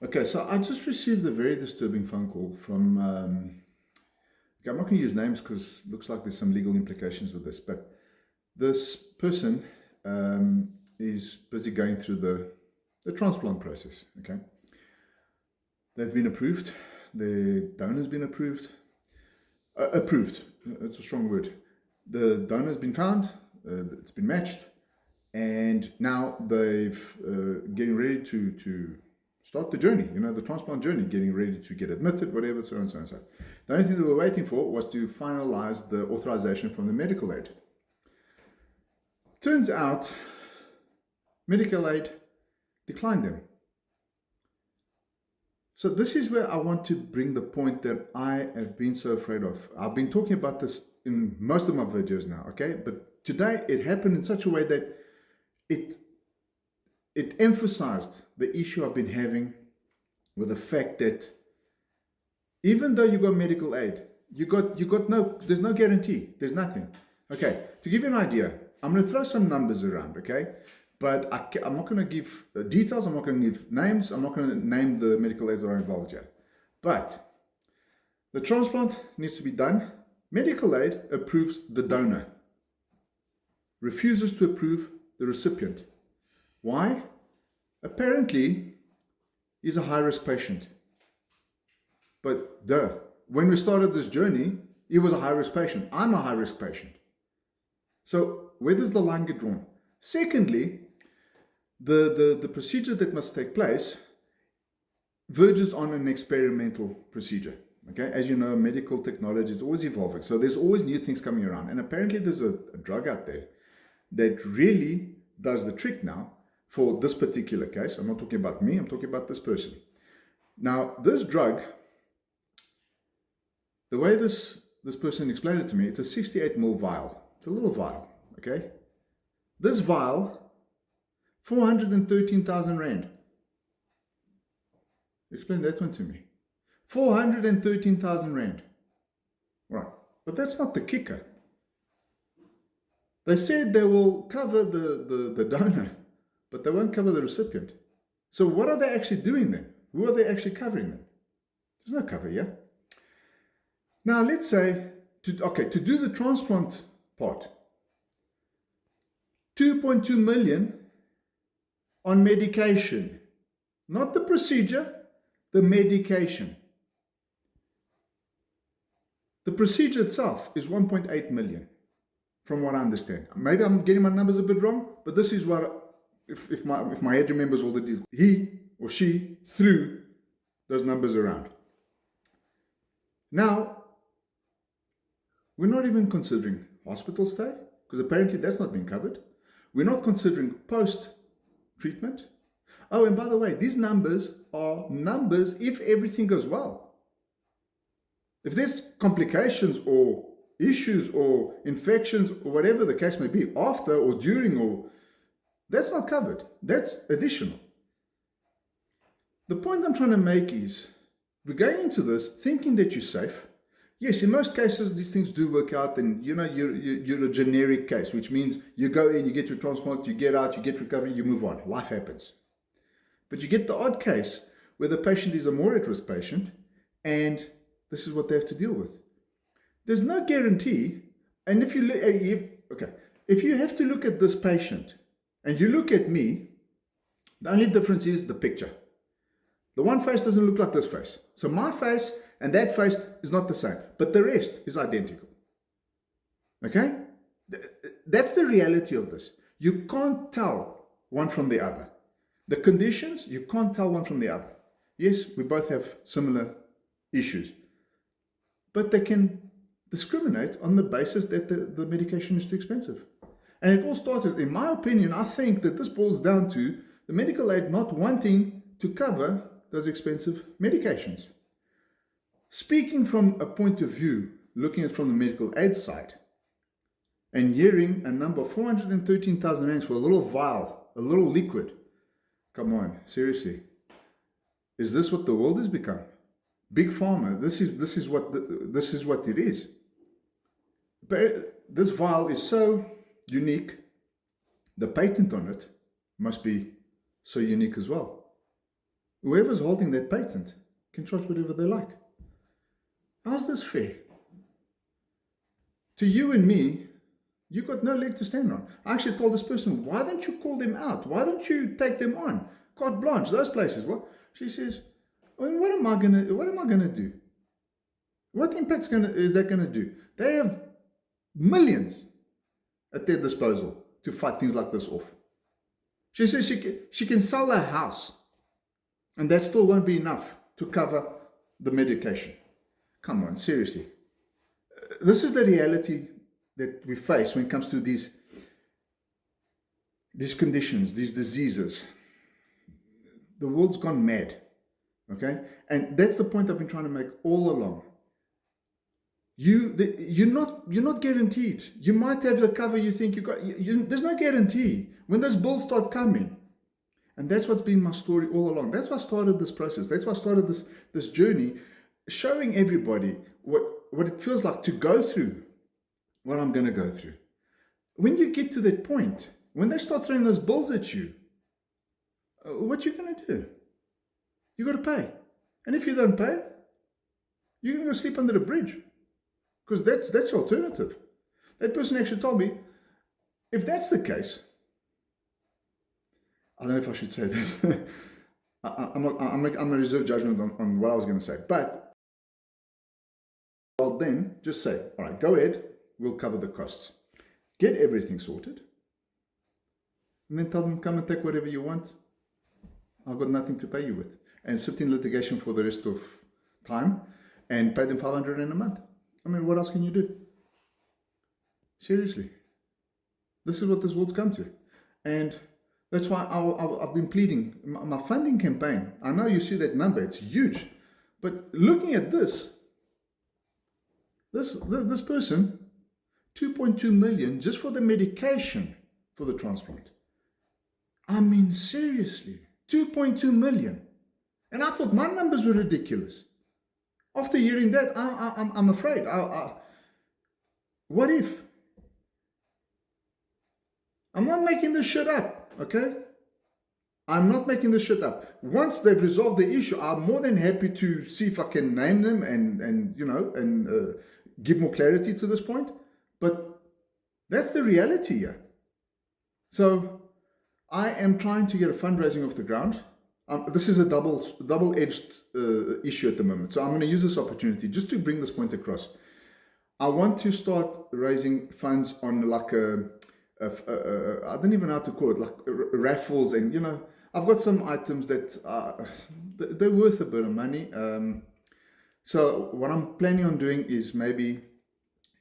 Okay, so I just received a very disturbing phone call from. Okay, I'm not going to use names because it looks like there's some legal implications with this, but this person is busy going through the transplant process. Okay, they've been approved, their donor's been approved. Approved, it's a strong word. The donor's been found, it's been matched, and now they've getting ready to start the journey, the transplant journey, getting ready to get admitted, whatever, so on, so on, so on. The only thing they were waiting for was to finalize the authorization from the medical aid. Turns out, medical aid declined them. So this is where I want to bring the point that I have been so afraid of. I've been talking about this in most of my videos now, okay? But today it happened in such a way that it emphasized the issue I've been having with the fact that even though you got medical aid, there's no guarantee, there's nothing. Okay, to give you an idea, I'm going to throw some numbers around, okay? But I'm not going to give details, I'm not going to give names, I'm not going to name the medical aids that are involved here. But the transplant needs to be done. Medical aid approves the donor, refuses to approve the recipient. Why? Apparently, he's a high-risk patient. But when we started this journey, he was a high-risk patient. I'm a high-risk patient. So where does the line get drawn? Secondly, the procedure that must take place verges on an experimental procedure. Okay, as you know, medical technology is always evolving, so there's always new things coming around. And apparently, there's a drug out there that really does the trick now for this particular case. I'm not talking about me, I'm talking about this person. Now, this drug, the way this person explained it to me, it's a 68 ml vial. It's a little vial, okay? This vial, 413,000 Rand. Explain that one to me. 413,000 Rand. Right, but that's not the kicker. They said they will cover the donor, but they won't cover the recipient. So what are they actually doing then? Who are they actually covering then? There's no cover here. Now let's say, to do the transplant part, 2.2 million on medication. Not the procedure, the medication. The procedure itself is 1.8 million, from what I understand. Maybe I'm getting my numbers a bit wrong, but this is what, if my head remembers all the details, he or she threw those numbers around. Now, we're not even considering hospital stay, because apparently that's not been covered. We're not considering post-treatment. Oh, and by the way, these numbers are numbers if everything goes well. If there's complications or issues or infections or whatever the case may be after or during, that's not covered. That's additional. The point I'm trying to make is we're going into this thinking that you're safe. Yes, in most cases, these things do work out, and you're a generic case, which means you go in, you get your transplant, you get out, you get recovery, you move on. Life happens. But you get the odd case where the patient is a more at-risk patient, and this is what they have to deal with. There's no guarantee, and if you have to look at this patient, and you look at me, the only difference is the picture. The one face doesn't look like this face. So my face and that face is not the same, but the rest is identical. Okay? That's the reality of this. You can't tell one from the other. The conditions, you can't tell one from the other. Yes, we both have similar issues, but they can discriminate on the basis that the medication is too expensive. And it all started, in my opinion, I think that this boils down to the medical aid not wanting to cover those expensive medications. Speaking from a point of view, looking at it from the medical aid side, and hearing a number of 413,000 Rand for a little vial, a little liquid. Come on, seriously. Is this what the world has become? Big pharma, this is what it is. But this vial is so unique, the patent on it must be so unique as well. Whoever's holding that patent can charge whatever they like. How's this fair? To you and me, you got no leg to stand on. I actually told this person, why don't you call them out? Why don't you take them on? Carte blanche, those places. What? She says, well, what am I gonna do? What impact is that gonna do? They have millions at their disposal to fight things like this off. She says she can sell her house, and that still won't be enough to cover the medication. Come on, seriously. This is the reality that we face when it comes to these conditions, these diseases. The world's gone mad, okay? And that's the point I've been trying to make all along. You're not guaranteed. You might have the cover you think you got. There's no guarantee when those bills start coming. And that's what's been my story all along. That's why I started this process. That's why I started this journey, showing everybody what it feels like to go through what I'm going to go through. When you get to that point, when they start throwing those bills at you, what you going to do? You got to pay. And if you don't pay, you're going to go sleep under the bridge. Because that's the alternative. That person actually told me, if that's the case, I don't know if I should say this. I'm a reserve judgment on what I was going to say. But I'll then just say, all right, go ahead. We'll cover the costs. Get everything sorted. And then tell them, come and take whatever you want. I've got nothing to pay you with. And sit in litigation for the rest of time and pay them $500 a month. I mean, what else can you do? Seriously. This is what this world's come to. And that's why I've been pleading. My funding campaign, I know you see that number, it's huge. But looking at this person, 2.2 million just for the medication for the transplant. I mean, seriously, 2.2 million. And I thought my numbers were ridiculous. After hearing that, I'm afraid. What if? I'm not making this shit up, okay? I'm not making this shit up. Once they've resolved the issue, I'm more than happy to see if I can name them and give more clarity to this point. But that's the reality here. So I am trying to get a fundraising off the ground. This is a double-edged issue at the moment. So I'm going to use this opportunity just to bring this point across. I want to start raising funds on like I don't even know how to call it, like raffles, and I've got some items that they're worth a bit of money. So what I'm planning on doing is maybe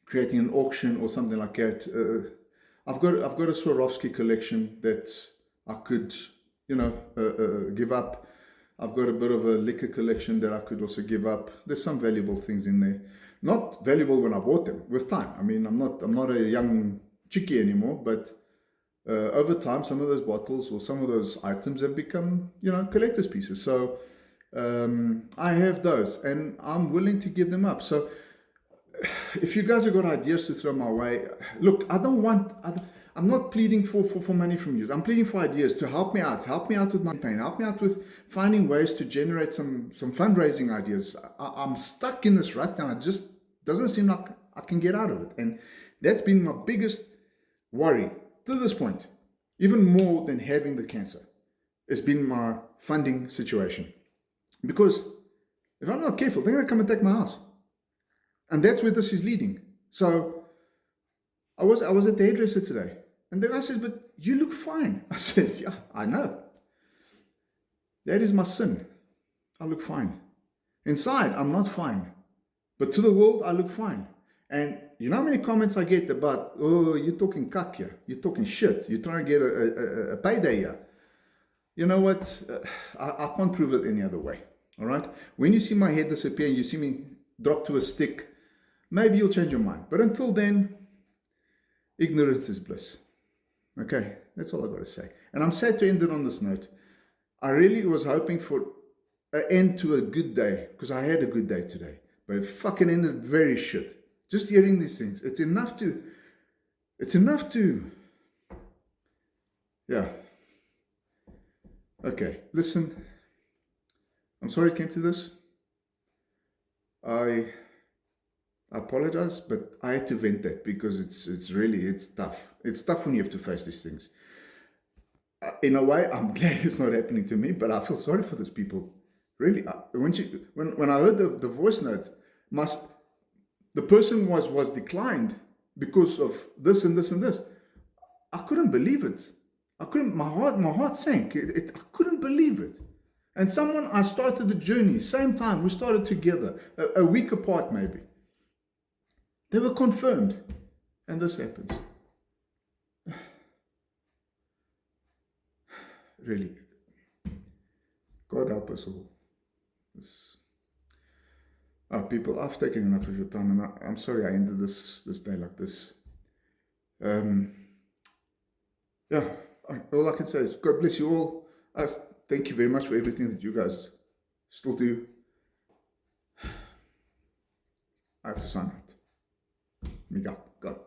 creating an auction or something like that. I've got a Swarovski collection that I could give up. I've got a bit of a liquor collection that I could also give up. There's some valuable things in there. Not valuable when I bought them, with time. I mean, I'm not a young chickie anymore, but over time, some of those bottles or some of those items have become, collector's pieces. So I have those, and I'm willing to give them up. So if you guys have got ideas to throw my way, look, I'm not pleading for money from you. I'm pleading for ideas to help me out with my campaign, help me out with finding ways to generate some fundraising ideas. I'm stuck in this rut, and it just doesn't seem like I can get out of it. And that's been my biggest worry to this point, even more than having the cancer. It's been my funding situation. Because if I'm not careful, they're going to come and take my house. And that's where this is leading. So I was at the hairdresser today, and the guy says, but you look fine. I said, yeah, I know. That is my sin. I look fine. Inside, I'm not fine. But to the world, I look fine. And you know how many comments I get about, oh, you're talking cuck here. You're talking shit. You're trying to get a payday here. You know what? I can't prove it any other way. All right? When you see my head disappear and you see me drop to a stick, maybe you'll change your mind. But until then, ignorance is bliss. Okay? That's all I've got to say. And I'm sad to end it on this note. I really was hoping for an end to a good day, because I had a good day today. But it fucking ended very shit. Just hearing these things, it's enough to, yeah. Okay, listen, I'm sorry it came to this. I apologize, but I had to vent that because it's tough. It's tough when you have to face these things. In a way, I'm glad it's not happening to me, but I feel sorry for those people. Really, when I heard the voice note, the person was declined because of this and this and this. I couldn't believe it. I couldn't. My heart sank. I couldn't believe it. And I started the journey, same time, we started together, a week apart maybe. They were confirmed, and this happens. Really, God help us all. People, I've taken enough of your time, and I'm sorry I ended this day like this. All I can say is God bless you all. Thank you very much for everything that you guys still do. I have to sign out. Miguel, God.